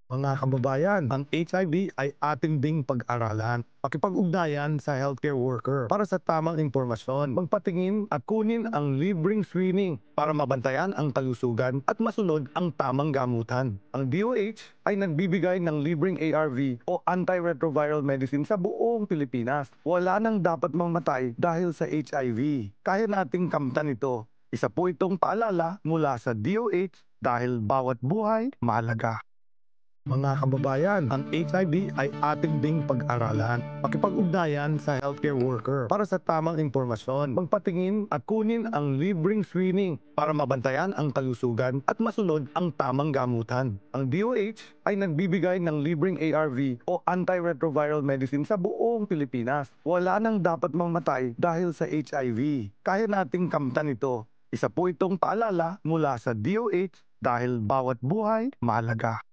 Mga kababayan, ang HIV ay ating ding pag-aralan. Pakipag-ugnayan sa healthcare worker para sa tamang impormasyon, magpatingin at kunin ang libreng screening para mabantayan ang kalusugan at masunod ang tamang gamutan. Ang DOH ay nagbibigay ng libreng ARV o antiretroviral medicine sa buong Pilipinas. Wala nang dapat mamatay dahil sa HIV. Kaya nating kamtan ito. Isa po itong paalala mula sa DOH dahil bawat buhay mahalaga. Mga kababayan, ang HIV ay ating ding pag-aralan. Pakipag-ugnayan sa healthcare worker para sa tamang impormasyon, magpatingin at kunin ang libreng screening para mabantayan ang kalusugan at masunod ang tamang gamutan. Ang DOH ay nagbibigay ng libreng ARV o antiretroviral medicine sa buong Pilipinas. Wala nang dapat mamatay dahil sa HIV. Kaya nating kamtan ito. Isa po itong paalala mula sa DOH dahil bawat buhay mahalaga.